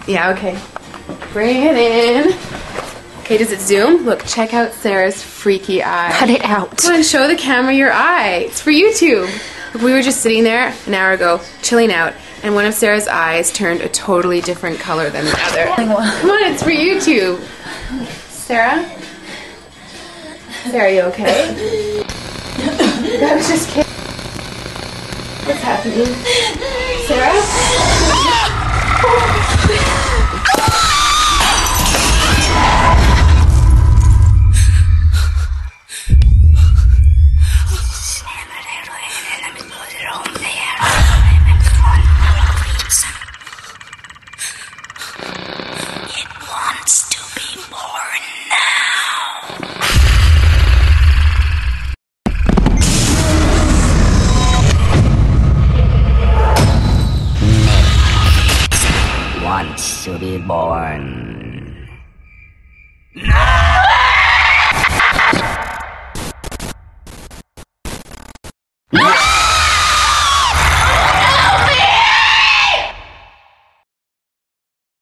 Yeah, okay. Bring it in. Okay, does it zoom? Look, check out Sarah's freaky eye. Cut it out. Come on, show the camera your eye. It's for YouTube. Look, we were just sitting there an hour ago, chilling out, and one of Sarah's eyes turned a totally different color than the other. Come on, it's for YouTube. Sarah? Sarah, are you okay? I was just kidding. What's happening? Sarah? It wants to be born now. Wants to be born. No!